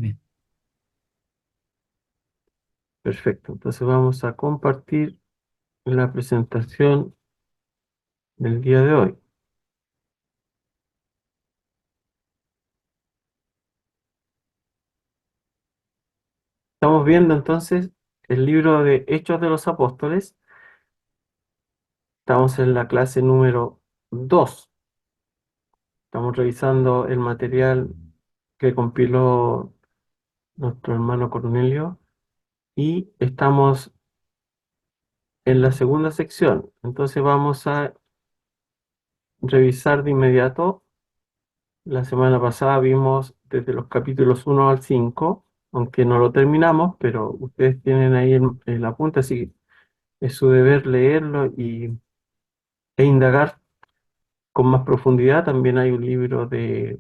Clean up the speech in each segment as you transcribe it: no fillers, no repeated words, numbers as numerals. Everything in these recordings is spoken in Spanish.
también. Perfecto. Entonces vamos a compartir la presentación del día de hoy. Estamos viendo entonces el libro de Hechos de los Apóstoles. Estamos en la clase número 2. Estamos revisando el material que compiló nuestro hermano Cornelio y estamos en la segunda sección. Entonces vamos a revisar de inmediato. La semana pasada vimos desde los capítulos 1 al 5, aunque no lo terminamos, pero ustedes tienen ahí el apunte, así que es su deber leerlo e indagar con más profundidad. También hay un libro de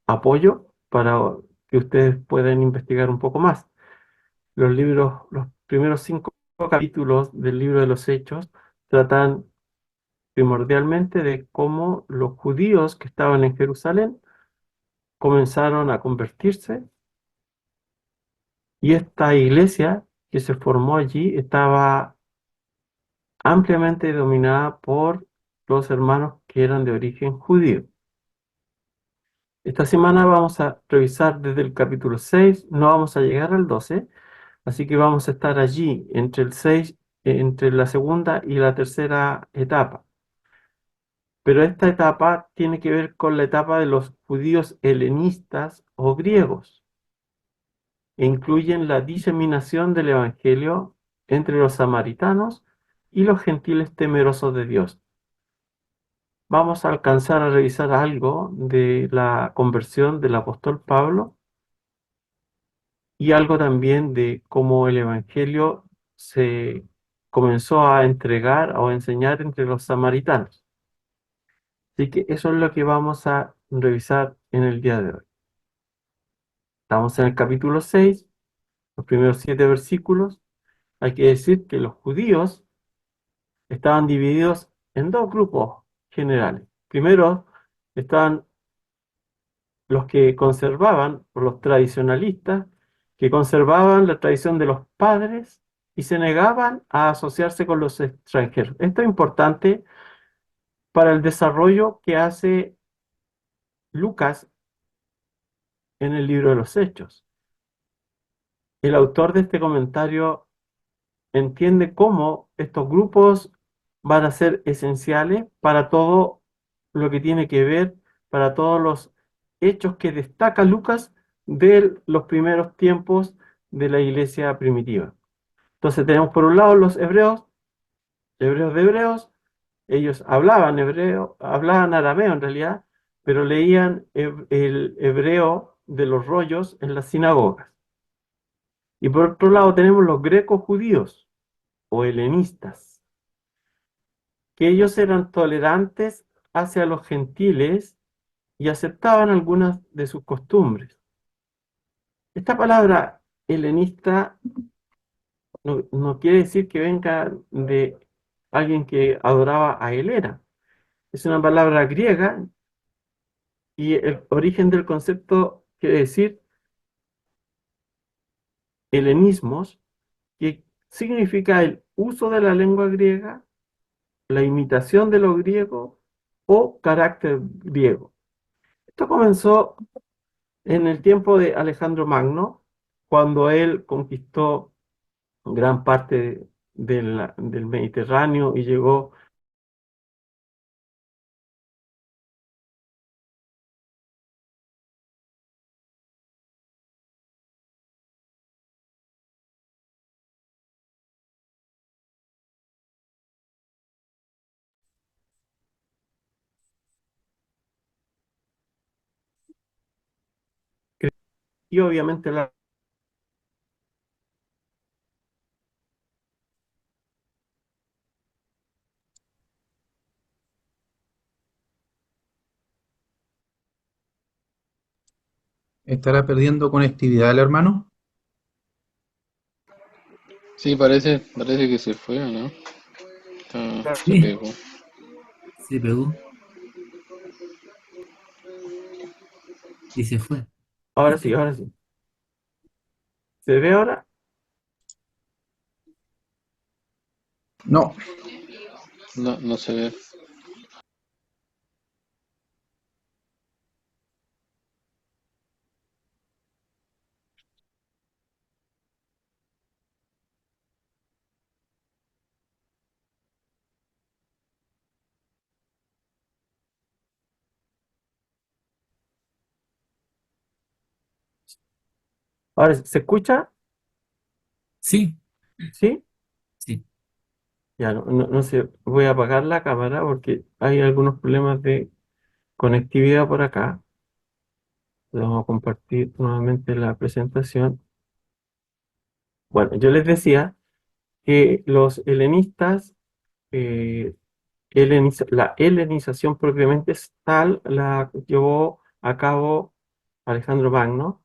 apoyo para que ustedes puedan investigar un poco más. Los primeros 5 capítulos del libro de los Hechos tratan primordialmente de cómo los judíos que estaban en Jerusalén comenzaron a convertirse y esta iglesia que se formó allí estaba ampliamente dominada por los hermanos que eran de origen judío. Esta semana vamos a revisar desde el capítulo 6, no vamos a llegar al 12, así que vamos a estar allí entre el 6, entre la segunda y la tercera etapa. Pero esta etapa tiene que ver con la etapa de los judíos helenistas o griegos e incluyen la diseminación del evangelio entre los samaritanos y los gentiles temerosos de Dios. Vamos a alcanzar a revisar algo de la conversión del apóstol Pablo y algo también de cómo el evangelio se comenzó a entregar o a enseñar entre los samaritanos. Así que eso es lo que vamos a revisar en el día de hoy. Estamos en el capítulo 6, los primeros 7 versículos. Hay que decir que los judíos estaban divididos en dos grupos generales. Primero estaban los que conservaban, o los tradicionalistas, que conservaban la tradición de los padres y se negaban a asociarse con los extranjeros. Esto es importante para el desarrollo que hace Lucas en el libro de los Hechos. El autor de este comentario entiende cómo estos grupos van a ser esenciales para todo lo que tiene que ver, para todos los hechos que destaca Lucas de los primeros tiempos de la iglesia primitiva. Entonces tenemos por un lado los hebreos, hebreos de hebreos, ellos hablaban hebreo, hablaban arameo en realidad, pero leían el hebreo de los rollos en las sinagogas. Y por otro lado tenemos los grecos judíos o helenistas, que ellos eran tolerantes hacia los gentiles y aceptaban algunas de sus costumbres. Esta palabra helenista no quiere decir que venga de alguien que adoraba a Helena. Es una palabra griega y el origen del concepto quiere decir helenismos, que significa el uso de la lengua griega, la imitación de lo griego o carácter griego. Esto comenzó en el tiempo de Alejandro Magno, cuando él conquistó gran parte del Mediterráneo y llegó, y obviamente ¿Estará perdiendo conectividad el hermano? Sí, parece que se fue, ¿o no? Se Sí, pegó. se pegó y se fue. ahora sí, ahora sí. ¿Se ve ahora? No, No, no se ve. Ahora, ¿se escucha? Sí, ¿Sí? sí. Ya, no sé, voy a apagar la cámara porque hay algunos problemas de conectividad por acá. Vamos a compartir nuevamente la presentación. Bueno, yo les decía que los helenistas, eh, la helenización propiamente es tal, la llevó a cabo Alejandro Magno,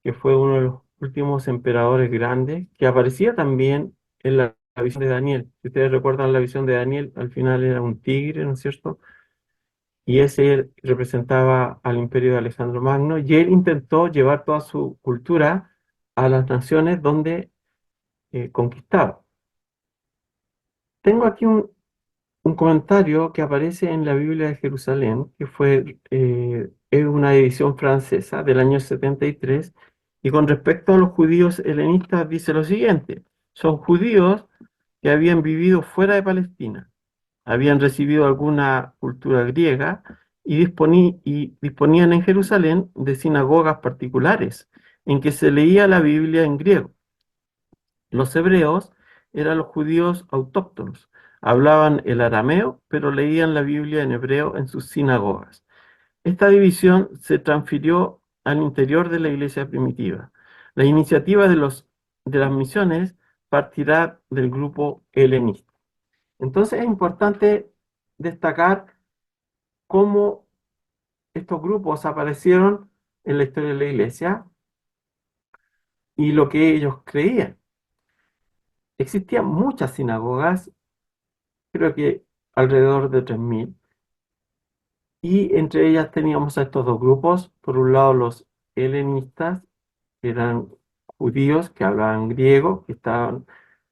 que fue uno de los últimos emperadores grandes, que aparecía también en la visión de Daniel. Si ustedes recuerdan la visión de Daniel, al final era un tigre, ¿no es cierto? Y ese representaba al imperio de Alejandro Magno, y él intentó llevar toda su cultura a las naciones donde conquistaba. Tengo aquí un comentario que aparece en la Biblia de Jerusalén, que es una edición francesa del año 73, y con respecto a los judíos helenistas dice lo siguiente: son judíos que habían vivido fuera de Palestina, habían recibido alguna cultura griega y disponían en Jerusalén de sinagogas particulares en que se leía la Biblia en griego. Los hebreos eran los judíos autóctonos. Hablaban el arameo, pero leían la Biblia en hebreo en sus sinagogas. Esta división se transfirió al interior de la iglesia primitiva. La iniciativa de las misiones partirá del grupo helenista. Entonces es importante destacar cómo estos grupos aparecieron en la historia de la iglesia y lo que ellos creían. Existían muchas sinagogas, creo que alrededor de 3000, y entre ellas teníamos a estos dos grupos. Por un lado, los helenistas, que eran judíos que hablaban griego,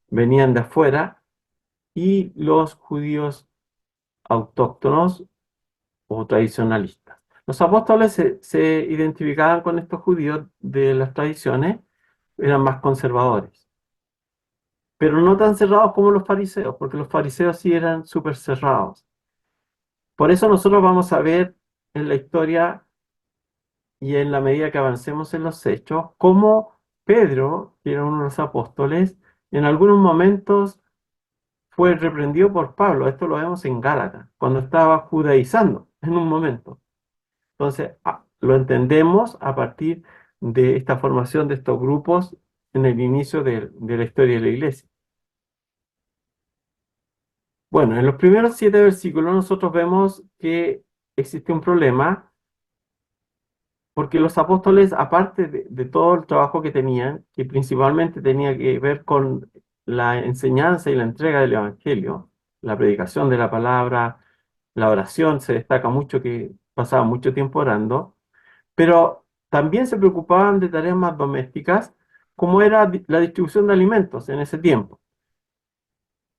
venían de afuera, y los judíos autóctonos o tradicionalistas. Los apóstoles se identificaban con estos judíos de las tradiciones, eran más conservadores, pero no tan cerrados como los fariseos, porque los fariseos sí eran súper cerrados. Por eso nosotros vamos a ver en la historia y en la medida que avancemos en los hechos, cómo Pedro, que era uno de los apóstoles, en algunos momentos fue reprendido por Pablo. Esto lo vemos en Gálatas, cuando estaba judaizando en un momento. Entonces, lo entendemos a partir de esta formación de estos grupos en el inicio de la historia de la iglesia. Bueno, en los primeros 7 versículos nosotros vemos que existe un problema porque los apóstoles, aparte de todo el trabajo que tenían, que principalmente tenía que ver con la enseñanza y la entrega del Evangelio, la predicación de la palabra, la oración, se destaca mucho que pasaban mucho tiempo orando, pero también se preocupaban de tareas más domésticas, como era la distribución de alimentos en ese tiempo.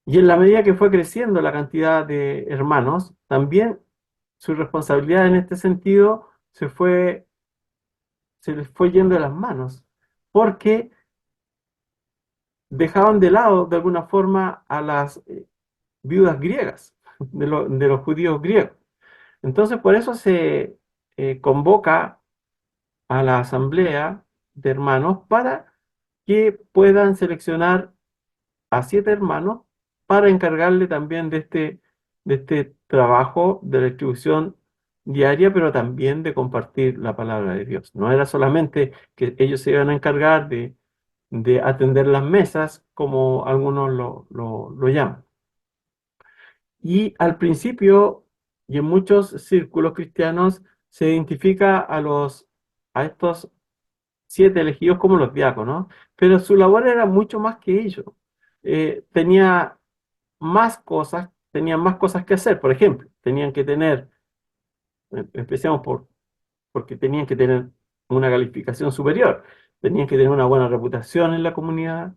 Y en la medida que fue creciendo la cantidad de hermanos, también su responsabilidad en este sentido se les fue yendo de las manos, porque dejaban de lado de alguna forma a las viudas griegas, de los judíos griegos. Entonces, por eso se convoca a la asamblea de hermanos para que puedan seleccionar a 7 hermanos para encargarle también de este trabajo de la distribución diaria, pero también de compartir la palabra de Dios. No era solamente que ellos se iban a encargar de atender las mesas, como algunos lo llaman. Y al principio, y en muchos círculos cristianos, se identifica a estos 7 elegidos como los diáconos, pero su labor era mucho más que ello. Tenía tenían más cosas que hacer. Por ejemplo, empecemos porque tenían que tener una calificación superior. tenían que tener una buena reputación en la comunidad,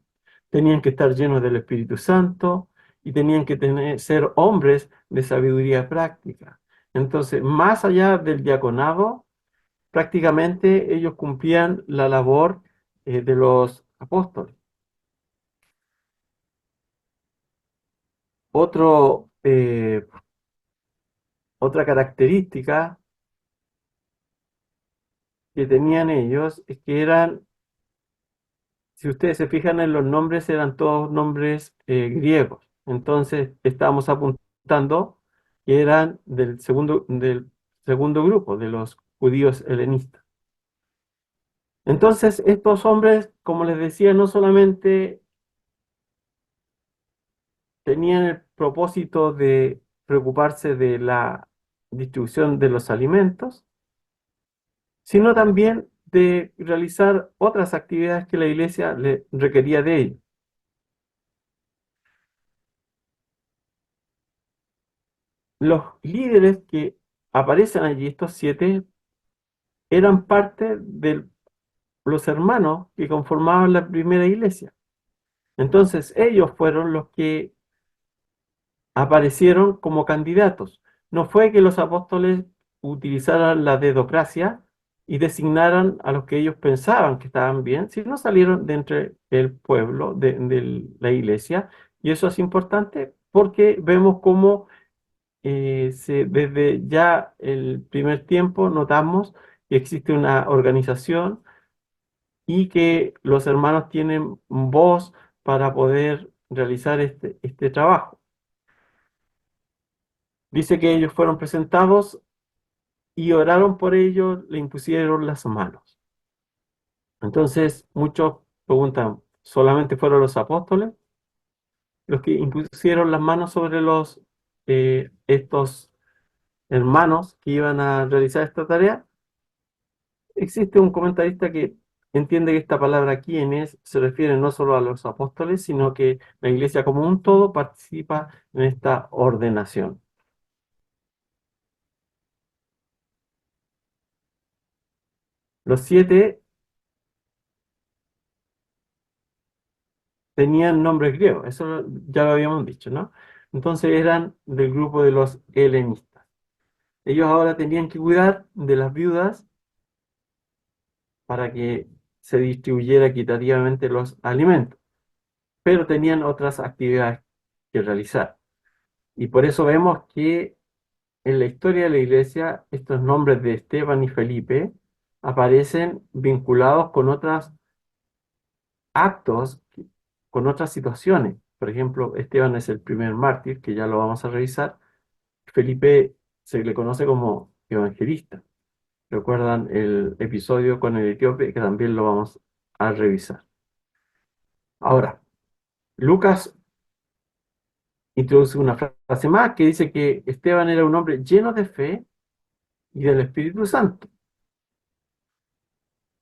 tenían que estar llenos del Espíritu Santo y tenían que ser hombres de sabiduría práctica. Entonces, más allá del diaconado, prácticamente ellos cumplían la labor de los apóstoles. Otra característica que tenían ellos es que eran, si ustedes se fijan en los nombres, eran todos nombres griegos. Entonces, estábamos apuntando que eran del segundo grupo, de los judíos helenistas. Entonces, estos hombres, como les decía, no solamente tenían el propósito de preocuparse de la distribución de los alimentos, sino también de realizar otras actividades que la iglesia le requería de ellos. Los líderes que aparecen allí, estos 7, eran parte de los hermanos que conformaban la primera iglesia. Entonces ellos fueron los que aparecieron como candidatos. No fue que los apóstoles utilizaran la dedocracia y designaran a los que ellos pensaban que estaban bien, sino salieron de entre el pueblo, de la iglesia. Y eso es importante porque vemos cómo desde ya el primer tiempo notamos que existe una organización y que los hermanos tienen voz para poder realizar este trabajo. Dice que ellos fueron presentados y oraron por ellos, le impusieron las manos. Entonces, muchos preguntan, ¿solamente fueron los apóstoles los que impusieron las manos sobre estos hermanos que iban a realizar esta tarea? Existe un comentarista que entiende que esta palabra quienes se refiere no solo a los apóstoles, sino que la iglesia como un todo participa en esta ordenación. Los 7 tenían nombres griegos, eso ya lo habíamos dicho, ¿no? Entonces eran del grupo de los helenistas. Ellos ahora tenían que cuidar de las viudas para que se distribuyera equitativamente los alimentos, pero tenían otras actividades que realizar. Y por eso vemos que en la historia de la iglesia estos nombres de Esteban y Felipe aparecen vinculados con otros actos, con otras situaciones. Por ejemplo, Esteban es el primer mártir, que ya lo vamos a revisar. Felipe se le conoce como evangelista. ¿Recuerdan el episodio con el etíope? Que también lo vamos a revisar. Ahora, Lucas introduce una frase más que dice que Esteban era un hombre lleno de fe y del Espíritu Santo,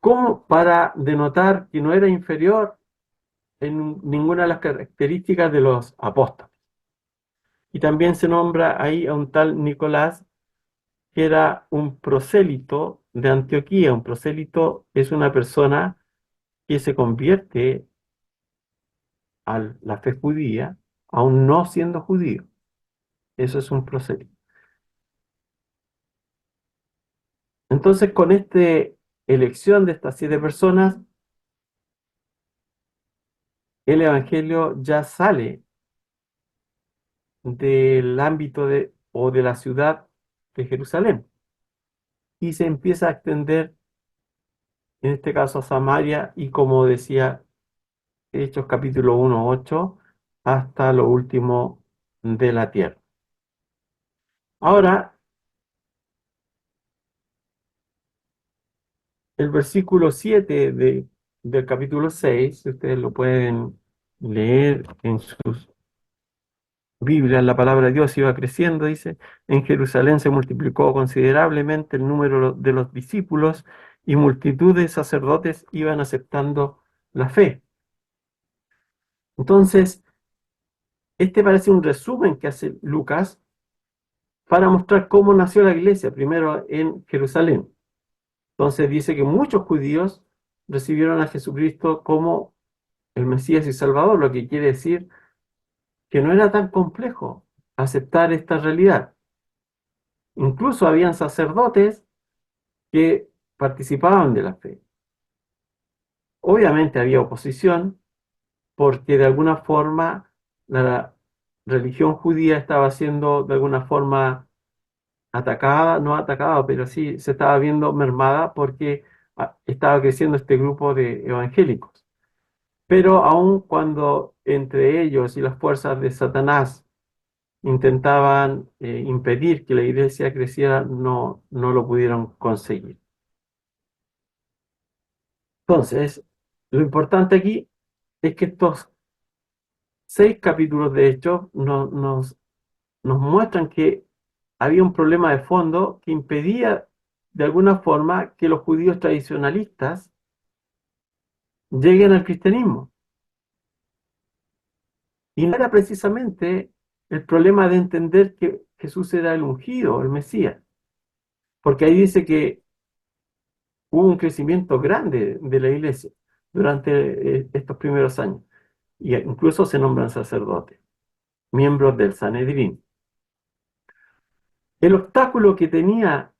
como para denotar que no era inferior en ninguna de las características de los apóstoles. Y también se nombra ahí a un tal Nicolás, que era un prosélito de Antioquía. Un prosélito es una persona que se convierte a la fe judía, aún no siendo judío. Eso es un prosélito. Entonces, con esta elección de estas 7 personas, el Evangelio ya sale del ámbito o de la ciudad de Jerusalén y se empieza a extender, en este caso a Samaria, y como decía Hechos capítulo 1:8, hasta lo último de la tierra. Ahora, el versículo 7 del capítulo 6, ustedes lo pueden leer en sus Biblias, la palabra de Dios iba creciendo, dice, en Jerusalén se multiplicó considerablemente el número de los discípulos y multitud de sacerdotes iban aceptando la fe. Entonces, este parece un resumen que hace Lucas para mostrar cómo nació la iglesia, primero en Jerusalén. Entonces dice que muchos judíos recibieron a Jesucristo como el Mesías y Salvador, lo que quiere decir que no era tan complejo aceptar esta realidad. Incluso habían sacerdotes que participaban de la fe. Obviamente había oposición porque de alguna forma la religión judía estaba siendo de alguna forma atacada, no atacada, pero sí se estaba viendo mermada porque estaba creciendo este grupo de evangélicos. Pero aun cuando entre ellos y las fuerzas de Satanás intentaban impedir que la iglesia creciera, no lo pudieron conseguir. Entonces, lo importante aquí es que estos 6 capítulos de Hechos nos muestran que había un problema de fondo que impedía de alguna forma que los judíos tradicionalistas lleguen al cristianismo. Y no era precisamente el problema de entender que Jesús era el ungido, el Mesías, porque ahí dice que hubo un crecimiento grande de la iglesia durante estos primeros años, y incluso se nombran sacerdotes, miembros del Sanedrín. El obstáculo que tenía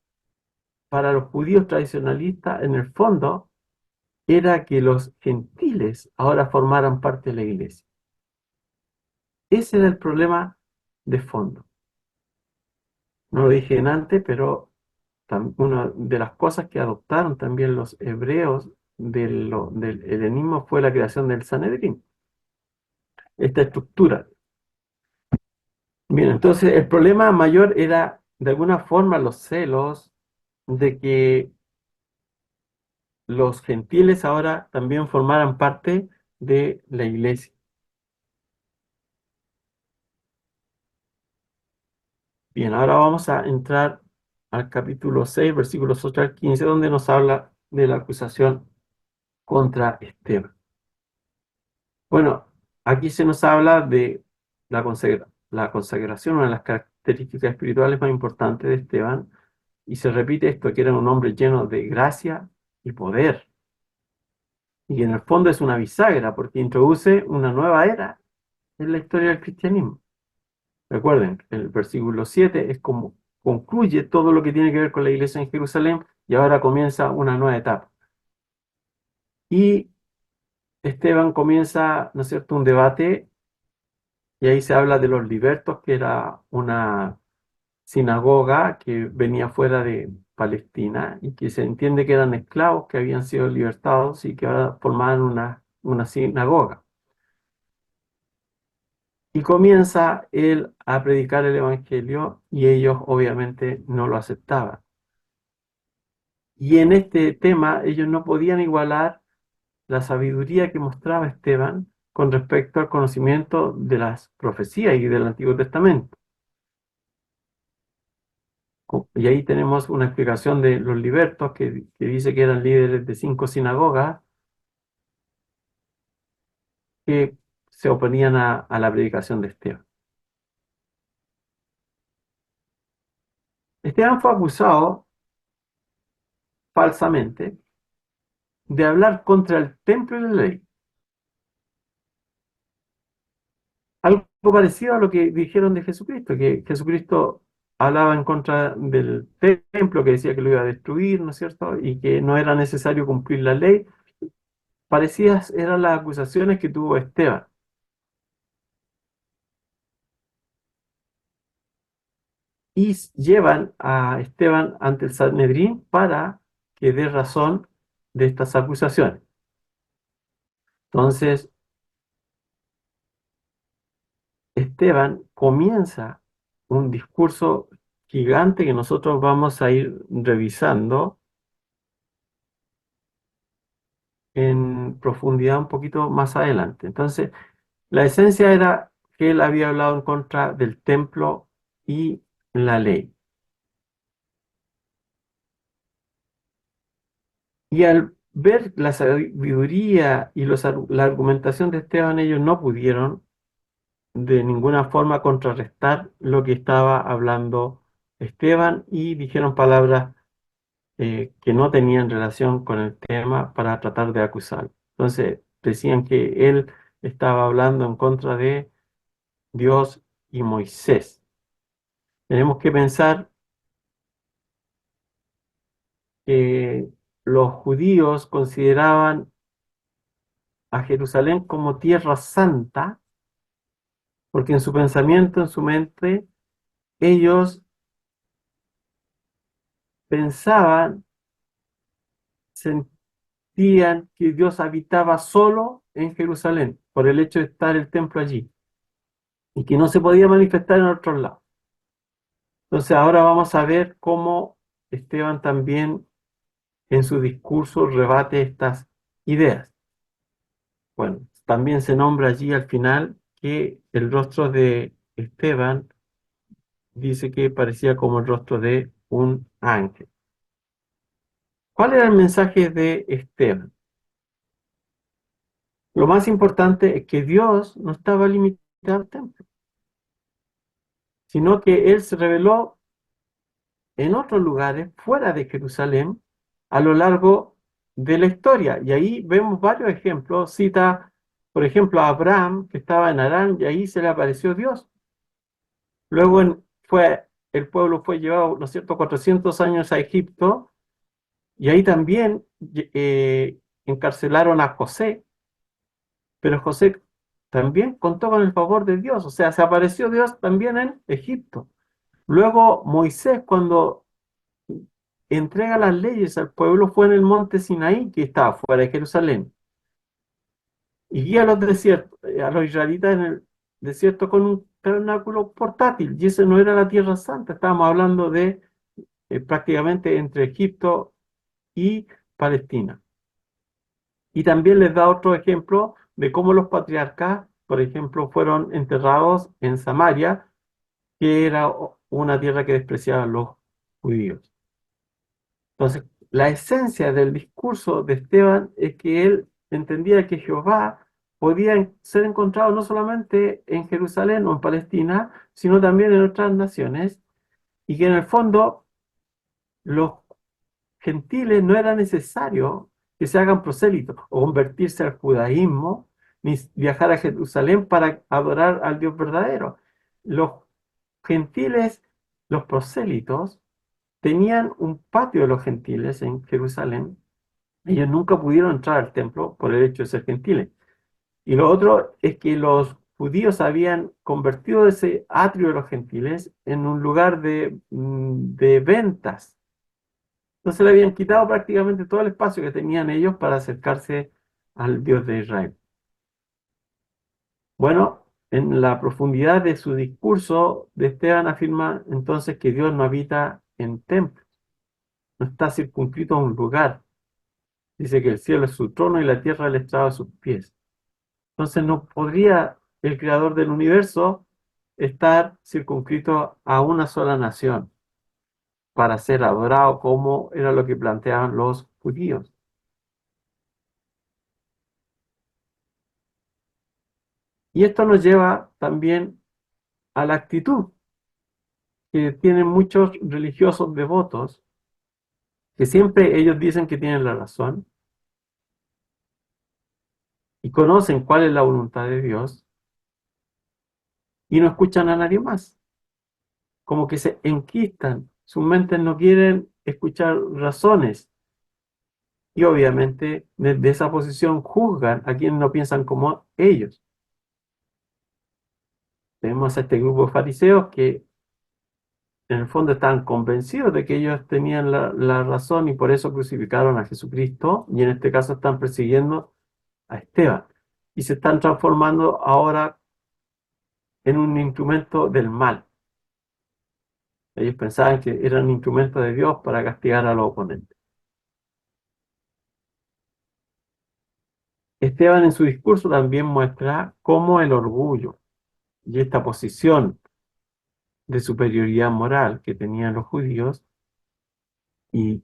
para los judíos tradicionalistas, en el fondo, era que los gentiles ahora formaran parte de la iglesia. Ese era el problema de fondo. No lo dije antes, pero una de las cosas que adoptaron también los hebreos del helenismo fue la creación del Sanedrín, esta estructura. Bien, entonces el problema mayor era de alguna forma los celos de que los gentiles ahora también formaran parte de la iglesia. Bien, ahora vamos a entrar al capítulo 6, versículos 8 al 15, donde nos habla de la acusación contra Esteban. Bueno, aquí se nos habla de la consagración, una de las características espirituales más importantes de Esteban, y se repite esto, que era un hombre lleno de gracia y poder. Y en el fondo es una bisagra, porque introduce una nueva era en la historia del cristianismo. Recuerden, el versículo 7 es como concluye todo lo que tiene que ver con la iglesia en Jerusalén y ahora comienza una nueva etapa. Y Esteban comienza, ¿no es cierto?, un debate y ahí se habla de los libertos, que era una sinagoga que venía fuera de Palestina y que se entiende que eran esclavos que habían sido libertados y que ahora formaban una sinagoga. Y comienza él a predicar el evangelio y ellos obviamente no lo aceptaban. Y en este tema ellos no podían igualar la sabiduría que mostraba Esteban con respecto al conocimiento de las profecías y del Antiguo Testamento. Y ahí tenemos una explicación de los libertos que dice que eran líderes de 5 sinagogas que se oponían a la predicación de Esteban. Esteban fue acusado falsamente de hablar contra el templo y la ley. Algo parecido a lo que dijeron de Jesucristo, que Jesucristo hablaba en contra del templo, que decía que lo iba a destruir, ¿no es cierto? Y que no era necesario cumplir la ley. Parecidas eran las acusaciones que tuvo Esteban. Y llevan a Esteban ante el Sanedrín para que dé razón de estas acusaciones. Entonces, Esteban comienza un discurso gigante que nosotros vamos a ir revisando en profundidad un poquito más adelante. Entonces, la esencia era que él había hablado en contra del templo y la ley. Y al ver la sabiduría y la argumentación de Esteban, ellos no pudieron de ninguna forma contrarrestar lo que estaba hablando Esteban y dijeron palabras que no tenían relación con el tema para tratar de acusarlo. Entonces decían que él estaba hablando en contra de Dios y Moisés. Tenemos que pensar que los judíos consideraban a Jerusalén como tierra santa, porque en su pensamiento, en su mente, ellos pensaban, sentían que Dios habitaba solo en Jerusalén, por el hecho de estar el templo allí, y que no se podía manifestar en otros lados. Entonces ahora vamos a ver cómo Esteban también en su discurso rebate estas ideas. Bueno, también se nombra allí al final que el rostro de Esteban dice que parecía como el rostro de un ángel. ¿Cuál era el mensaje de Esteban? Lo más importante es que Dios no estaba limitado al templo, sino que Él se reveló en otros lugares fuera de Jerusalén a lo largo de la historia. Y ahí vemos varios ejemplos. Cita, por ejemplo, a Abraham, que estaba en Harán, y ahí se le apareció Dios. Luego el pueblo fue llevado, ¿no es cierto?, 400 años a Egipto, y ahí también encarcelaron a José, pero José también contó con el favor de Dios, o sea, se apareció Dios también en Egipto. Luego Moisés, cuando entrega las leyes al pueblo, fue en el monte Sinaí, que estaba fuera de Jerusalén, y guía a los israelitas en el desierto con un tabernáculo portátil, y ese no era la Tierra Santa, estábamos hablando de prácticamente entre Egipto y Palestina. Y también les da otro ejemplo de cómo los patriarcas, por ejemplo, fueron enterrados en Samaria, que era una tierra que despreciaban los judíos. Entonces, la esencia del discurso de Esteban es que él entendía que Jehová podía ser encontrado no solamente en Jerusalén o en Palestina, sino también en otras naciones, y que en el fondo los gentiles no era necesario que se hagan prosélitos o convertirse al judaísmo, ni viajar a Jerusalén para adorar al Dios verdadero. Los gentiles, los prosélitos, tenían un patio de los gentiles en Jerusalén. Ellos nunca pudieron entrar al templo por el hecho de ser gentiles. Y lo otro es que los judíos habían convertido ese atrio de los gentiles en un lugar de ventas. Entonces le habían quitado prácticamente todo el espacio que tenían ellos para acercarse al Dios de Israel. Bueno, en la profundidad de su discurso, de Esteban afirma entonces que Dios no habita en templos, no está circunscrito a un lugar. Dice que el cielo es su trono y la tierra el estrado de sus pies. Entonces no podría el creador del universo estar circunscrito a una sola nación para ser adorado como era lo que planteaban los judíos. Y esto nos lleva también a la actitud que tienen muchos religiosos devotos, que siempre ellos dicen que tienen la razón y conocen cuál es la voluntad de Dios y no escuchan a nadie más. Como que se enquistan, sus mentes no quieren escuchar razones y obviamente desde esa posición juzgan a quienes no piensan como ellos. Tenemos a este grupo de fariseos que en el fondo estaban convencidos de que ellos tenían la razón y por eso crucificaron a Jesucristo, y en este caso están persiguiendo a Esteban y se están transformando ahora en un instrumento del mal. Ellos pensaban que eran un instrumento de Dios para castigar a los oponentes. Esteban en su discurso también muestra cómo el orgullo y esta posición de superioridad moral que tenían los judíos y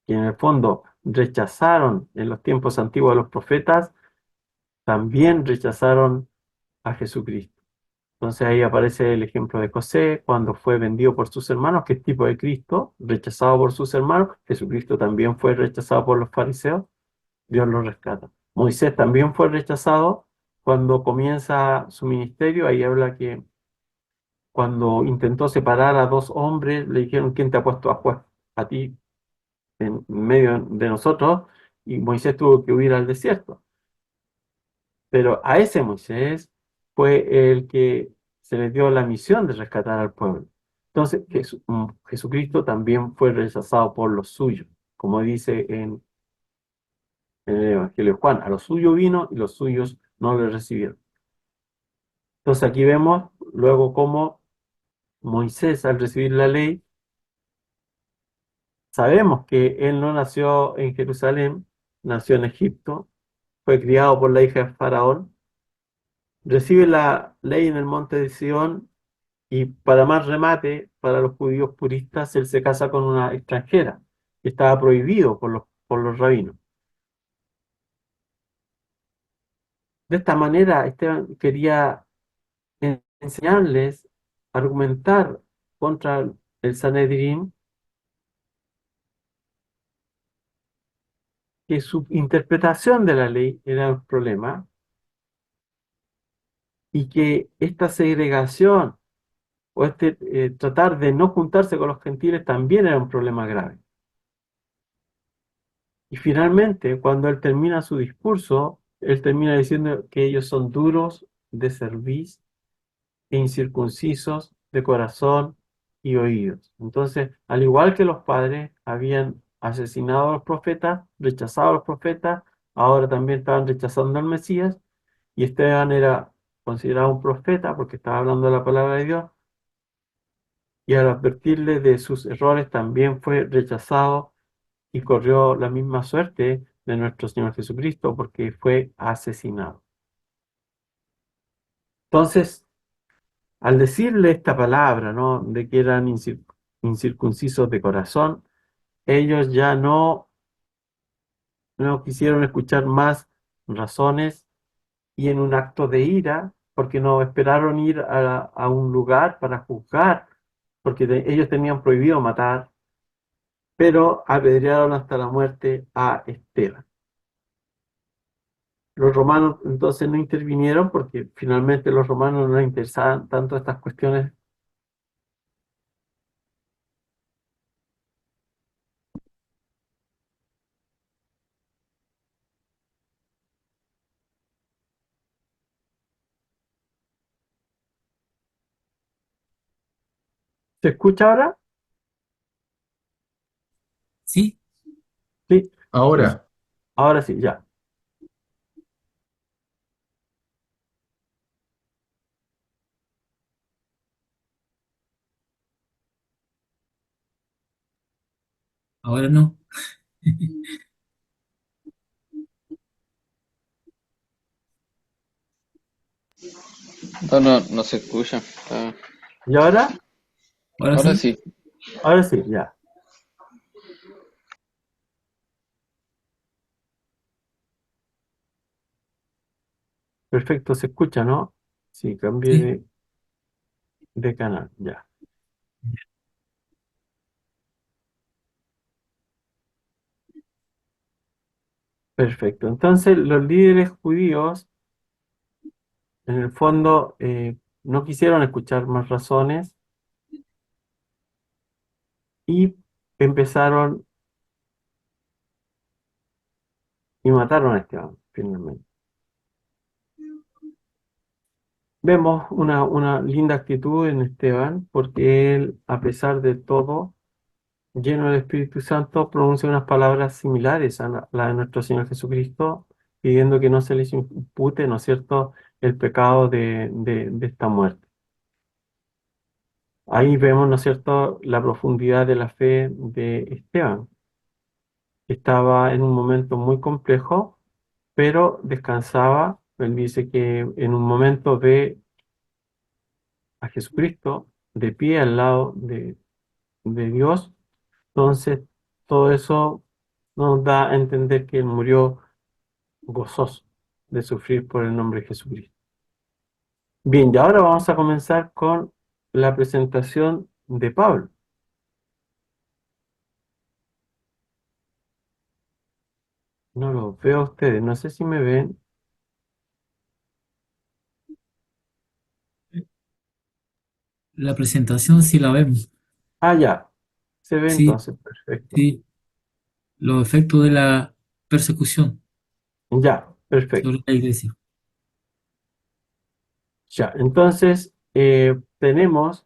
que en el fondo rechazaron en los tiempos antiguos a los profetas, también rechazaron a Jesucristo. Entonces ahí aparece el ejemplo de José cuando fue vendido por sus hermanos, que es tipo de Cristo, rechazado por sus hermanos. Jesucristo también fue rechazado por los fariseos, Dios lo rescata. Moisés también fue rechazado cuando comienza su ministerio. Ahí habla que cuando intentó separar a dos hombres, le dijeron: ¿quién te ha puesto a juez a ti en medio de nosotros? Y Moisés tuvo que huir al desierto. Pero a ese Moisés fue el que se le dio la misión de rescatar al pueblo. Entonces, Jesucristo también fue rechazado por los suyos, como dice en el Evangelio de Juan: a los suyos vino y los suyos no le recibieron. Entonces aquí vemos luego cómo Moisés, al recibir la ley, sabemos que él no nació en Jerusalén, nació en Egipto, fue criado por la hija de Faraón, recibe la ley en el monte de Sión. Y para más remate, para los judíos puristas, él se casa con una extranjera, que estaba prohibido por los rabinos. De esta manera, Esteban quería enseñarles, argumentar contra el Sanedrín, que su interpretación de la ley era un problema y que esta segregación o tratar de no juntarse con los gentiles también era un problema grave. Y finalmente, cuando él termina su discurso, él termina diciendo que ellos son duros de cerviz e incircuncisos de corazón y oídos. Entonces, al igual que los padres habían asesinado a los profetas, rechazado a los profetas, ahora también estaban rechazando al Mesías, y Esteban era considerado un profeta porque estaba hablando de la palabra de Dios, y al advertirle de sus errores también fue rechazado y corrió la misma suerte de nuestro Señor Jesucristo porque fue asesinado. Entonces, al decirle esta palabra, ¿no?, de que eran incircuncisos de corazón, ellos ya no quisieron escuchar más razones, y en un acto de ira, porque no esperaron ir a un lugar para juzgar, porque ellos tenían prohibido matar, pero apedrearon hasta la muerte a Esteban. Los romanos entonces no intervinieron porque finalmente los romanos no les interesaban tanto estas cuestiones. ¿Se escucha ahora? Sí, Sí. Entonces, Ahora, ahora sí, ya. ahora no. No, no, no se escucha. ¿Y ahora? Ahora Ahora sí. sí. Ahora sí, ya. Perfecto, se escucha, ¿no? Sí, cambié Sí. de canal, ya. Perfecto. Entonces, los líderes judíos, en el fondo, no quisieron escuchar más razones y empezaron y mataron a Esteban, finalmente. Vemos una linda actitud en Esteban, porque él, a pesar de todo, lleno del Espíritu Santo, pronuncia unas palabras similares a la de nuestro Señor Jesucristo, pidiendo que no se les impute, ¿no es cierto?, el pecado de esta muerte. Ahí vemos, ¿no es cierto?, la profundidad de la fe de Esteban. Estaba en un momento muy complejo, pero descansaba. Él dice que en un momento ve a Jesucristo de pie al lado de Dios. Entonces, todo eso nos da a entender que él murió gozoso de sufrir por el nombre de Jesucristo. Bien, y ahora vamos a comenzar con la presentación de Pablo. No los veo a ustedes, no sé si me ven. La presentación sí la vemos. Ah, ya, se ve Sí, entonces, perfecto. sí, los efectos de la persecución Ya, perfecto. sobre la iglesia. Ya, entonces tenemos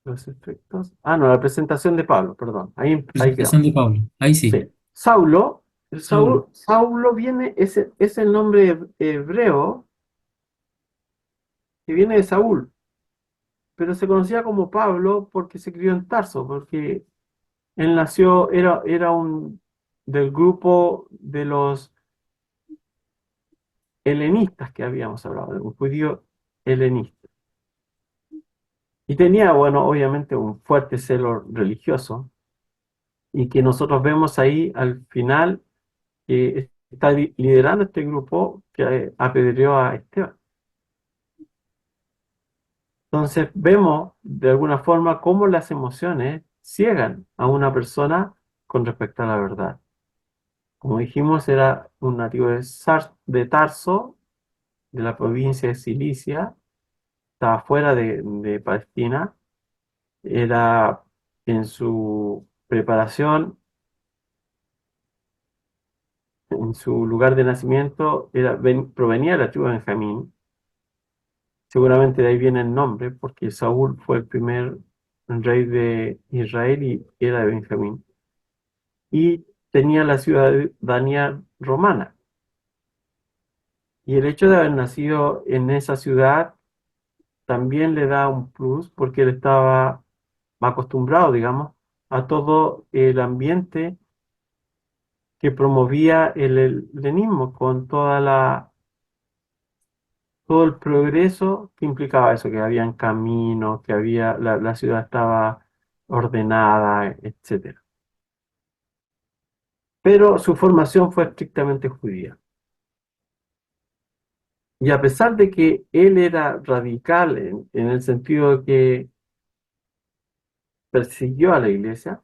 los efectos. Ah, no, la presentación de Pablo, perdón. Ahí Presentación quedamos. de Pablo. Ahí sí. Sí. Saulo, Saulo. Saulo viene, es el nombre hebreo que viene de Saúl, pero se conocía como Pablo porque se crió en Tarso, porque él nació, era un del grupo de los helenistas que habíamos hablado, de un judío helenista. Y tenía, bueno, obviamente un fuerte celo religioso y que nosotros vemos ahí al final que está liderando este grupo que apedreó a Esteban. Entonces vemos de alguna forma cómo las emociones ciegan a una persona con respecto a la verdad. Como dijimos, era un nativo de Tarso, de la provincia de Cilicia, estaba fuera de Palestina, era en su preparación, en su lugar de nacimiento, provenía de la tribu de Benjamín. Seguramente de ahí viene el nombre, porque Saúl fue el primer rey de Israel y era de Benjamín. Y tenía la ciudadanía romana. Y el hecho de haber nacido en esa ciudad también le da un plus porque él estaba acostumbrado, digamos, a todo el ambiente que promovía el helenismo con todo el progreso que implicaba eso, que habían caminos, que la ciudad estaba ordenada, etcétera. Pero su formación fue estrictamente judía. Y a pesar de que él era radical en el sentido de que persiguió a la iglesia,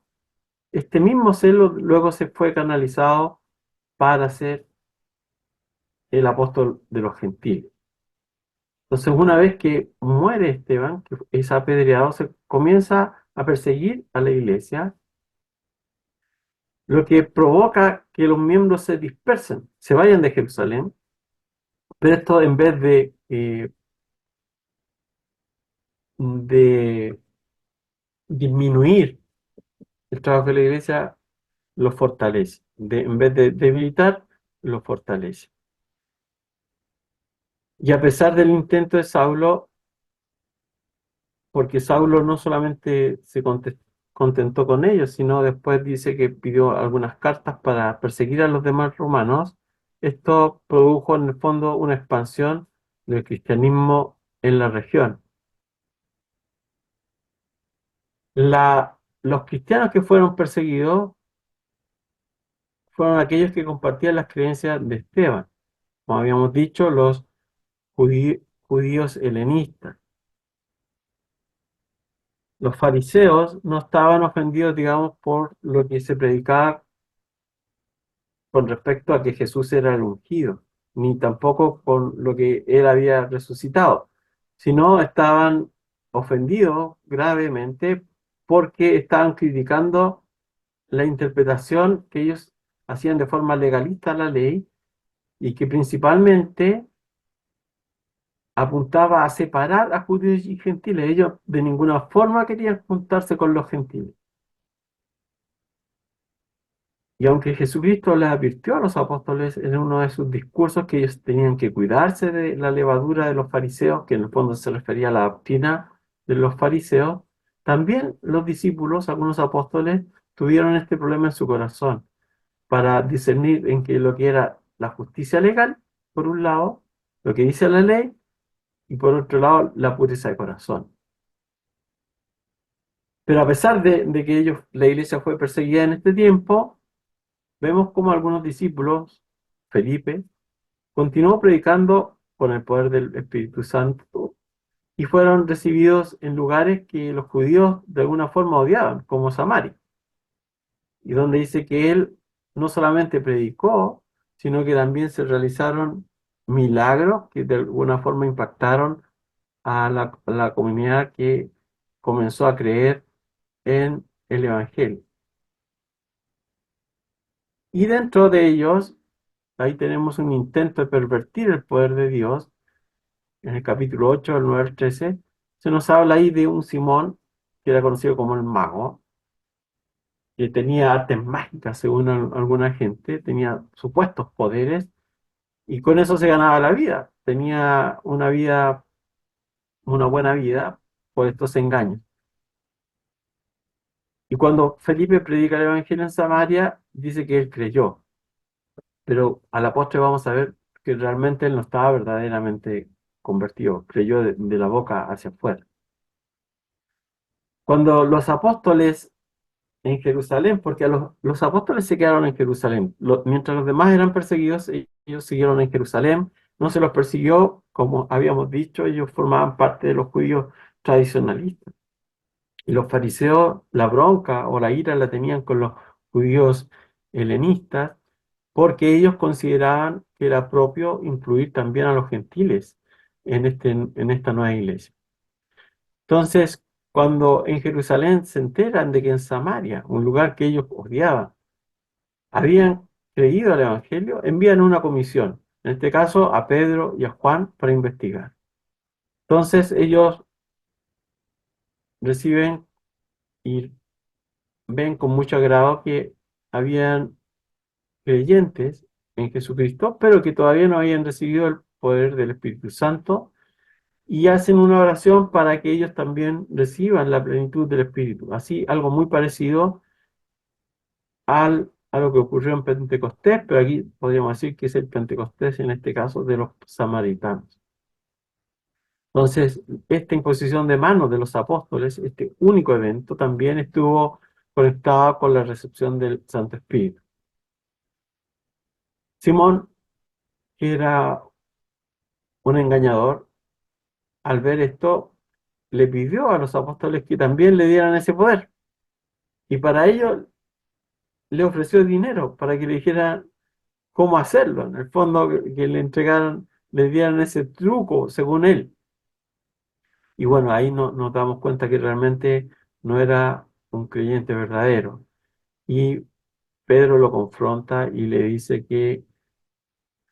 este mismo celo luego se fue canalizado para ser el apóstol de los gentiles. Entonces, una vez que muere Esteban, que es apedreado, se comienza a perseguir a la iglesia, lo que provoca que los miembros se dispersen, se vayan de Jerusalén, pero esto en vez de disminuir el trabajo de la iglesia, lo fortalece. En vez de debilitar, lo fortalece. Y a pesar del intento de Saulo, porque Saulo no solamente se contentó con ellos, sino después dice que pidió algunas cartas para perseguir a los demás romanos, esto produjo en el fondo una expansión del cristianismo en la región. Los cristianos que fueron perseguidos fueron aquellos que compartían las creencias de Esteban, como habíamos dicho, los judíos helenistas. Los fariseos no estaban ofendidos, digamos, por lo que se predicaba con respecto a que Jesús era el ungido, ni tampoco con lo que él había resucitado, sino estaban ofendidos gravemente porque estaban criticando la interpretación que ellos hacían de forma legalista a la ley y que principalmente apuntaba a separar a judíos y gentiles. Ellos de ninguna forma querían juntarse con los gentiles. Y aunque Jesucristo les advirtió a los apóstoles en uno de sus discursos que ellos tenían que cuidarse de la levadura de los fariseos, que en el fondo se refería a la doctrina de los fariseos, también los discípulos, algunos apóstoles, tuvieron este problema en su corazón para discernir en que lo que era la justicia legal, por un lado, lo que dice la ley, y por otro lado, la pureza de corazón. Pero a pesar de que la iglesia fue perseguida en este tiempo, vemos cómo algunos discípulos, Felipe, continuó predicando con el poder del Espíritu Santo y fueron recibidos en lugares que los judíos de alguna forma odiaban, como Samaria, y donde dice que él no solamente predicó, sino que también se realizaron milagros que de alguna forma impactaron a la comunidad que comenzó a creer en el Evangelio. Y dentro de ellos, ahí tenemos un intento de pervertir el poder de Dios. En el capítulo 8, del 9 al 13, se nos habla ahí de un Simón, que era conocido como el mago, que tenía artes mágicas, según alguna gente, tenía supuestos poderes, y con eso se ganaba la vida. Tenía una buena vida por estos engaños. Y cuando Felipe predica el Evangelio en Samaria, dice que él creyó, pero a la postre vamos a ver que realmente él no estaba verdaderamente convertido, creyó de la boca hacia afuera. Cuando los apóstoles en Jerusalén, porque los apóstoles se quedaron en Jerusalén, mientras los demás eran perseguidos, ellos siguieron en Jerusalén, no se los persiguió, como habíamos dicho, ellos formaban parte de los judíos tradicionalistas. Y los fariseos, la bronca o la ira la tenían con los judíos helenistas, porque ellos consideraban que era propio incluir también a los gentiles en esta nueva iglesia. Entonces, cuando en Jerusalén se enteran de que en Samaria, un lugar que ellos odiaban, habían creído al Evangelio, envían una comisión, en este caso a Pedro y a Juan, para investigar. Entonces ellos reciben y ven con mucho agrado que habían creyentes en Jesucristo, pero que todavía no habían recibido el poder del Espíritu Santo, y hacen una oración para que ellos también reciban la plenitud del Espíritu. Así, algo muy parecido a lo que ocurrió en Pentecostés, pero aquí podríamos decir que es el Pentecostés, en este caso, de los samaritanos. Entonces, esta imposición de manos de los apóstoles, este único evento, también estuvo conectado con la recepción del Santo Espíritu. Simón, que era un engañador, al ver esto, le pidió a los apóstoles que también le dieran ese poder. Y para ello le ofreció dinero, para que le dijeran cómo hacerlo. En el fondo, que le entregaran, le dieran ese truco, según él. Y bueno, ahí nos damos cuenta que realmente no era un creyente verdadero. Y Pedro lo confronta y le dice que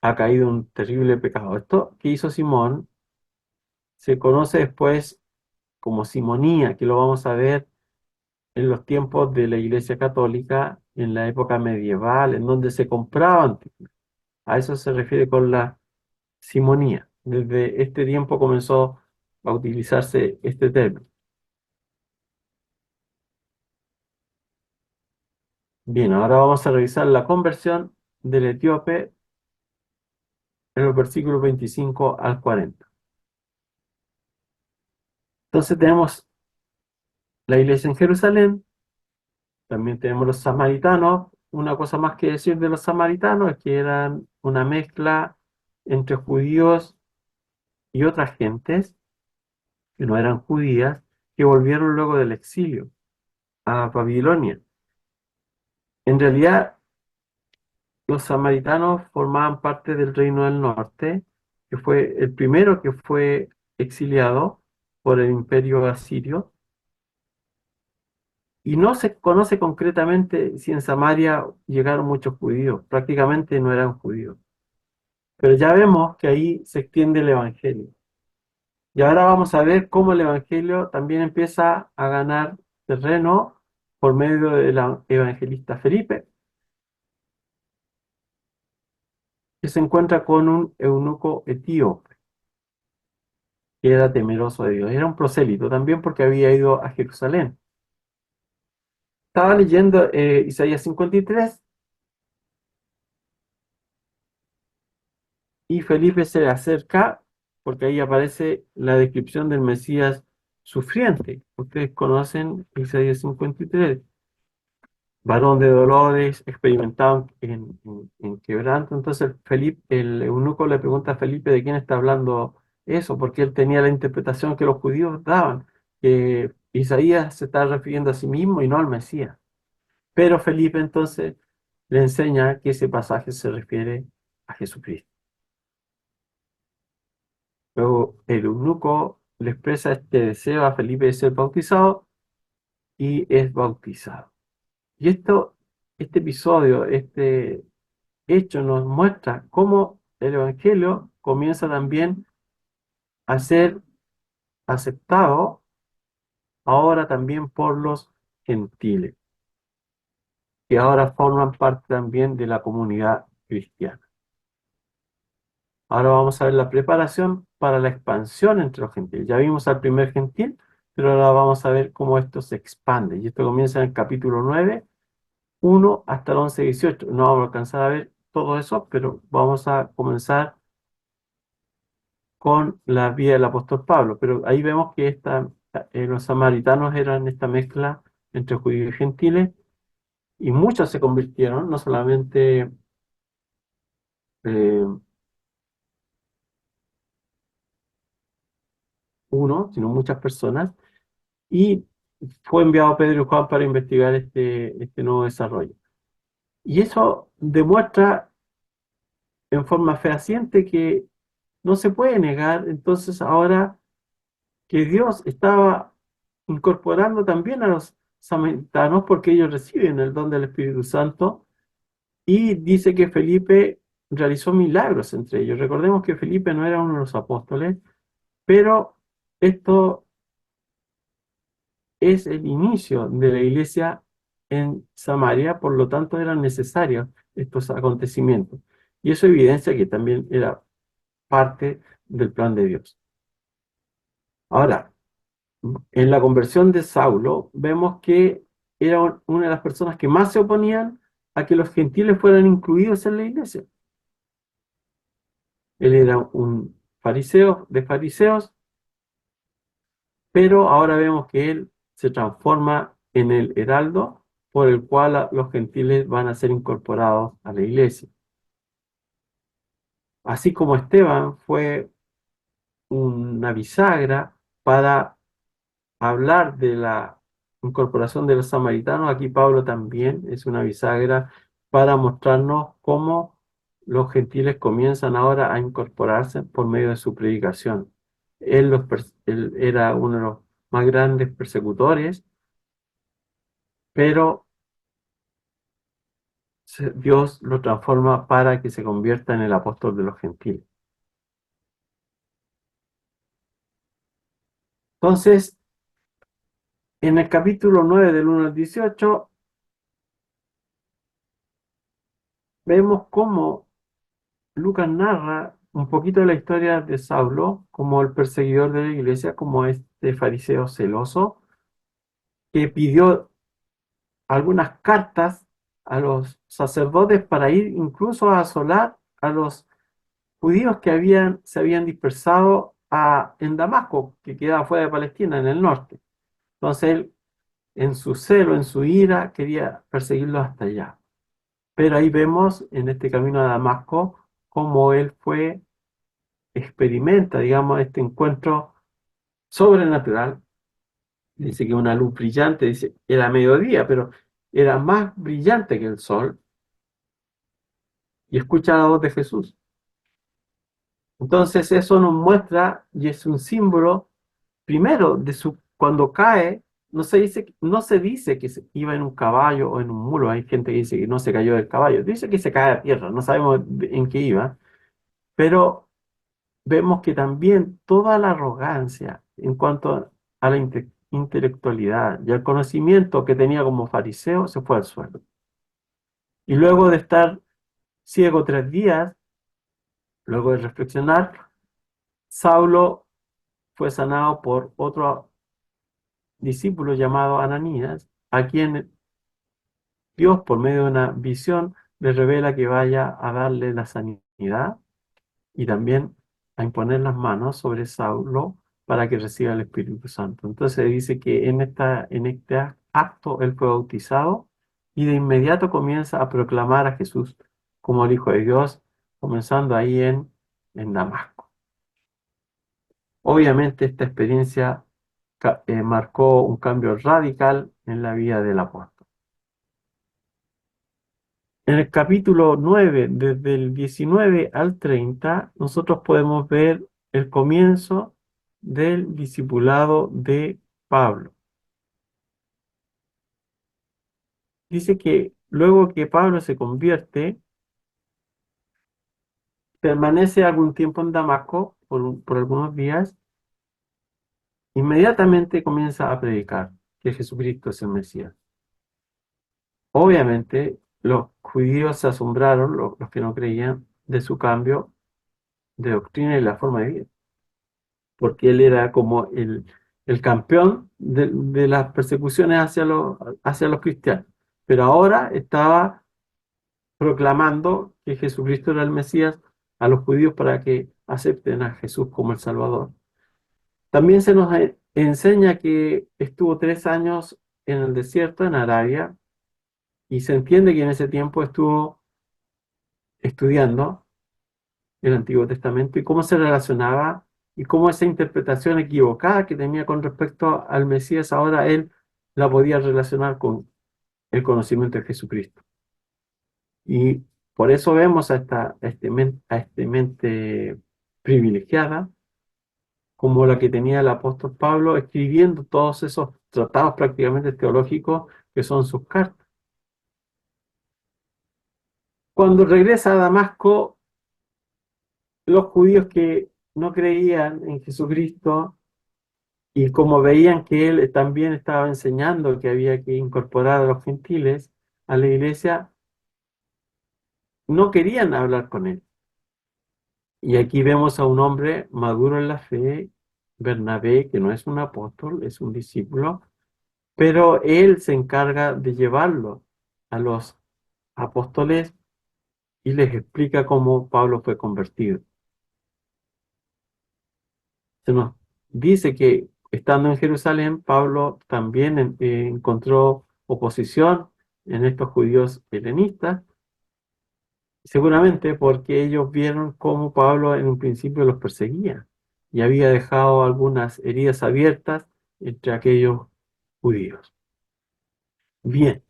ha caído en un terrible pecado. Esto que hizo Simón se conoce después como simonía, que lo vamos a ver en los tiempos de la Iglesia Católica, en la época medieval, en donde se compraban. A eso se refiere con la simonía. Desde este tiempo comenzó a utilizarse este término. Bien, ahora vamos a revisar la conversión del etíope en los versículos 25 al 40. Entonces tenemos la iglesia en Jerusalén, también tenemos los samaritanos. Una cosa más que decir de los samaritanos es que eran una mezcla entre judíos y otras gentes que no eran judías, que volvieron luego del exilio a Babilonia. En realidad, los samaritanos formaban parte del reino del norte, que fue el primero que fue exiliado por el imperio asirio, y no se conoce concretamente si en Samaria llegaron muchos judíos, prácticamente no eran judíos. Pero ya vemos que ahí se extiende el evangelio. Y ahora vamos a ver cómo el evangelio también empieza a ganar terreno por medio del evangelista Felipe, que se encuentra con un eunuco etíope, que era temeroso de Dios. Era un prosélito también porque había ido a Jerusalén. Estaba leyendo Isaías 53 y Felipe se le acerca porque ahí aparece la descripción del Mesías sufriente. Ustedes conocen Isaías 53. varón de dolores, experimentado en quebranto. Entonces Felipe, el eunuco le pregunta a Felipe de quién está hablando eso, porque él tenía la interpretación que los judíos daban, que Isaías se está refiriendo a sí mismo y no al Mesías. Pero Felipe entonces le enseña que ese pasaje se refiere a Jesucristo. Luego el eunuco le expresa este deseo a Felipe de ser bautizado y es bautizado. Y este episodio, este hecho nos muestra cómo el Evangelio comienza también a ser aceptado ahora también por los gentiles, que ahora forman parte también de la comunidad cristiana. Ahora vamos a ver la preparación para la expansión entre los gentiles. Ya vimos al primer gentil, pero ahora vamos a ver cómo esto se expande. Y esto comienza en el capítulo 9, 1 hasta el 11, 18. No vamos a alcanzar a ver todo eso, pero vamos a comenzar con la vida del apóstol Pablo. Pero ahí vemos que los samaritanos eran esta mezcla entre judíos y gentiles, y muchos se convirtieron, no solamente eh, uno, sino muchas personas. Y fue enviado Pedro y Juan para investigar este nuevo desarrollo. Y eso demuestra en forma fehaciente que no se puede negar entonces ahora que Dios estaba incorporando también a los samaritanos porque ellos reciben el don del Espíritu Santo, y dice que Felipe realizó milagros entre ellos. Recordemos que Felipe no era uno de los apóstoles, pero esto es el inicio de la iglesia en Samaria, por lo tanto eran necesarios estos acontecimientos. Y eso evidencia que también era parte del plan de Dios. Ahora, en la conversión de Saulo, vemos que era una de las personas que más se oponían a que los gentiles fueran incluidos en la iglesia. Él era un fariseo de fariseos, pero ahora vemos que él se transforma en el heraldo por el cual los gentiles van a ser incorporados a la iglesia. Así como Esteban fue una bisagra para hablar de la incorporación de los samaritanos, aquí Pablo también es una bisagra para mostrarnos cómo los gentiles comienzan ahora a incorporarse por medio de su predicación. Él era uno de los más grandes persecutores, pero Dios lo transforma para que se convierta en el apóstol de los gentiles. Entonces, en el capítulo 9 del 1 al 18, vemos cómo Lucas narra un poquito de la historia de Saulo como el perseguidor de la iglesia, como este fariseo celoso que pidió algunas cartas a los sacerdotes para ir incluso a asolar a los judíos que se habían dispersado en Damasco, que quedaba fuera de Palestina, en el norte. Entonces él, en su celo, en su ira, quería perseguirlos hasta allá. Pero ahí vemos en este camino a Damasco cómo él experimenta, digamos, este encuentro sobrenatural. Dice que una luz brillante, dice, era mediodía, pero era más brillante que el sol, y escucha la voz de Jesús. Entonces eso nos muestra, y es un símbolo, primero, cuando cae, no se dice que iba en un caballo o en un mulo. Hay gente que dice que no se cayó del caballo, dice que se cae a tierra, no sabemos en qué iba, pero vemos que también toda la arrogancia en cuanto a la intelectualidad y al conocimiento que tenía como fariseo se fue al suelo. Y luego de estar ciego 3 días, luego de reflexionar, Saulo fue sanado por otro discípulo llamado Ananías, a quien Dios, por medio de una visión, le revela que vaya a darle la sanidad y también a imponer las manos sobre Saulo para que reciba el Espíritu Santo. Entonces dice que en este acto él fue bautizado y de inmediato comienza a proclamar a Jesús como el Hijo de Dios, comenzando ahí en Damasco. Obviamente esta experiencia marcó un cambio radical en la vida del apóstol. En el capítulo 9, desde el 19 al 30, nosotros podemos ver el comienzo del discipulado de Pablo. Dice que luego que Pablo se convierte, permanece algún tiempo en Damasco por algunos días, inmediatamente comienza a predicar que Jesucristo es el Mesías. Obviamente, los judíos se asombraron, los que no creían, de su cambio de doctrina y la forma de vida, porque él era como el campeón de las persecuciones hacia los cristianos. Pero ahora estaba proclamando que Jesucristo era el Mesías a los judíos para que acepten a Jesús como el Salvador. También se nos enseña que estuvo 3 años en el desierto, en Arabia, y se entiende que en ese tiempo estuvo estudiando el Antiguo Testamento y cómo se relacionaba y cómo esa interpretación equivocada que tenía con respecto al Mesías, ahora él la podía relacionar con el conocimiento de Jesucristo. Y por eso vemos a esta mente privilegiada como la que tenía el apóstol Pablo, escribiendo todos esos tratados prácticamente teológicos que son sus cartas. Cuando regresa a Damasco, los judíos que no creían en Jesucristo y como veían que él también estaba enseñando que había que incorporar a los gentiles a la iglesia, no querían hablar con él. Y aquí vemos a un hombre maduro en la fe, Bernabé, que no es un apóstol, es un discípulo, pero él se encarga de llevarlo a los apóstoles y les explica cómo Pablo fue convertido. Se nos dice que estando en Jerusalén, Pablo también encontró oposición en estos judíos helenistas, seguramente porque ellos vieron cómo Pablo en un principio los perseguía y había dejado algunas heridas abiertas entre aquellos judíos. Bien,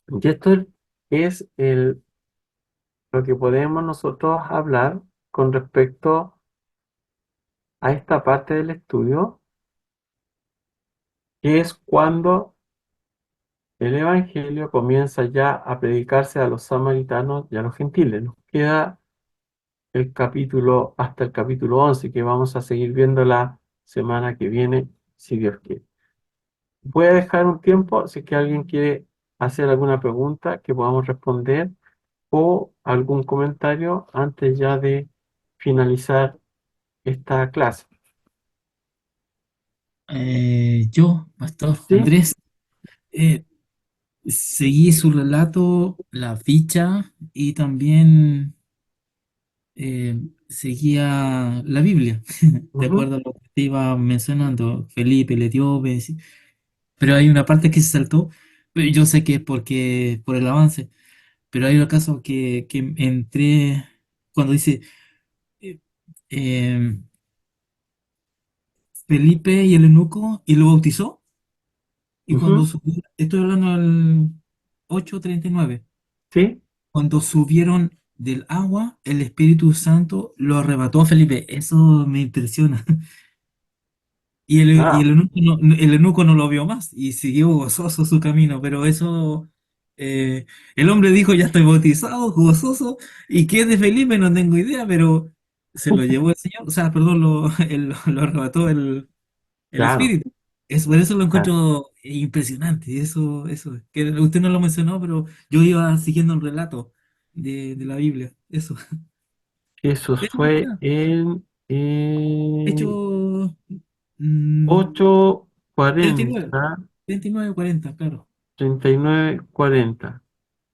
y esto es lo que podemos nosotros hablar con respecto a esta parte del estudio, que es cuando el Evangelio comienza ya a predicarse a los samaritanos y a los gentiles. Nos queda el capítulo hasta el capítulo 11, que vamos a seguir viendo la semana que viene, si Dios quiere. Voy a dejar un tiempo, si es que alguien quiere hacer alguna pregunta que podamos responder o algún comentario antes ya de finalizar esta clase. Yo, Pastor ¿Sí? Andrés, eh, seguí su relato, la ficha y también seguía la Biblia, de Ujú, acuerdo a lo que te iba mencionando. Felipe le dio, pero hay una parte que se saltó, pero yo sé que es porque por el avance, pero hay un caso que entré cuando dice eh, eh, Felipe y el eunuco y lo bautizó, y cuando ujú, subió, estoy hablando del 8:39. ¿sí? Cuando subieron del agua, el Espíritu Santo lo arrebató a Felipe. Eso me impresiona. Y Ah, el eunuco no lo vio más y siguió gozoso su camino. Pero eso, el hombre dijo, ya estoy bautizado, gozoso. ¿Y qué es de Felipe? No tengo idea, pero se lo llevó el Señor. O sea, perdón, lo arrebató el claro, Espíritu. Por eso lo claro. encuentro impresionante. Eso. Que usted no lo mencionó, pero yo iba siguiendo el relato de la Biblia. Eso. Eso Eso más que fue nada. en Hecho mm, 39, 8:40, 39 o 40, claro. 39:40.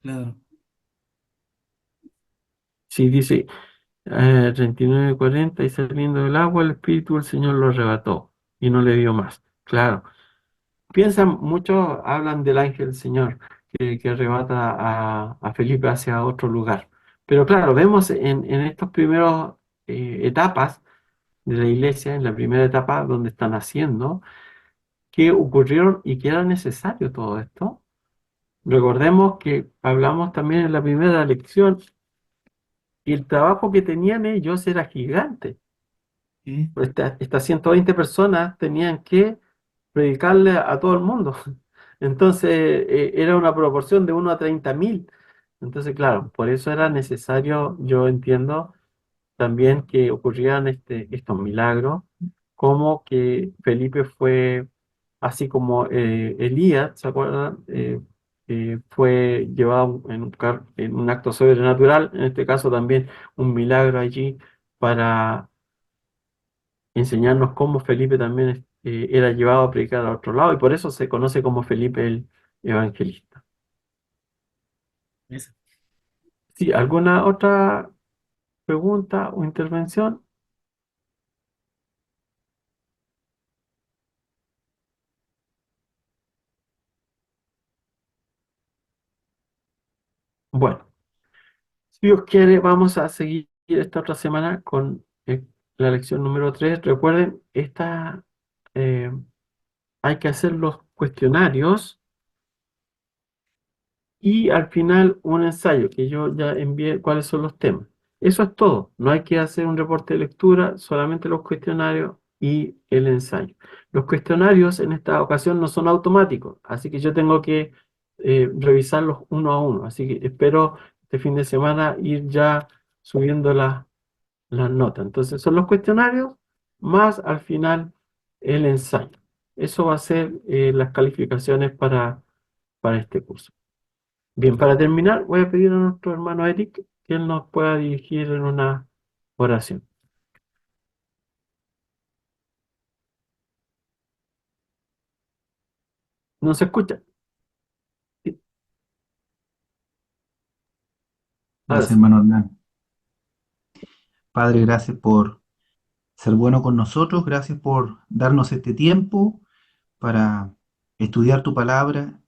Claro. Sí, dice 39:40, y saliendo del agua el Espíritu del Señor lo arrebató y no le dio más. Claro. Muchos hablan del ángel del Señor, que arrebata a Felipe hacia otro lugar. Pero claro, vemos en estos primeros etapas de la iglesia, en la primera etapa donde están haciendo, que ocurrieron y que era necesario todo esto. Recordemos que hablamos también en la primera lección y el trabajo que tenían ellos era gigante. ¿Sí? Estas 120 personas tenían que predicarle a todo el mundo. Entonces, era una proporción de 1 a 30.000. Entonces, claro, por eso era necesario, yo entiendo, también que ocurrieran estos milagros, como que Felipe fue, así como Elías, ¿se acuerdan? Fue llevado en un acto sobrenatural, en este caso también un milagro allí para enseñarnos cómo Felipe también era llevado a predicar al otro lado, y por eso se conoce como Felipe el Evangelista. Eso. Sí, ¿alguna otra pregunta o intervención? Bueno, si Dios quiere, vamos a seguir esta otra semana con la lección número 3. Recuerden, eh, hay que hacer los cuestionarios y al final un ensayo que yo ya envié cuáles son los temas. Eso es todo. No hay que hacer un reporte de lectura, solamente los cuestionarios y el ensayo. Los cuestionarios en esta ocasión no son automáticos, así que yo tengo que revisarlos uno a uno. Así que espero este fin de semana ir ya subiendo las notas. Entonces son los cuestionarios más al final el ensayo. Eso va a ser las calificaciones para este curso. Bien, para terminar, voy a pedir a nuestro hermano Eric que él nos pueda dirigir en una oración. ¿No se escucha? Sí, ahora Gracias, sí. hermano Hernán. Padre, gracias por ser bueno con nosotros, gracias por darnos este tiempo para estudiar tu palabra.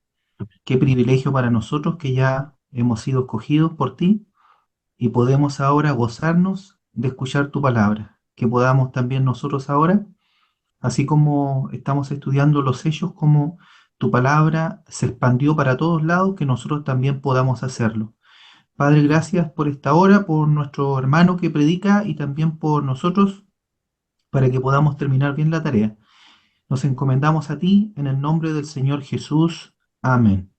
Qué privilegio para nosotros que ya hemos sido escogidos por ti y podemos ahora gozarnos de escuchar tu palabra. Que podamos también nosotros ahora, así como estamos estudiando los sellos, como tu palabra se expandió para todos lados, que nosotros también podamos hacerlo. Padre, gracias por esta hora, por nuestro hermano que predica y también por nosotros, para que podamos terminar bien la tarea. Nos encomendamos a ti en el nombre del Señor Jesús. Amén.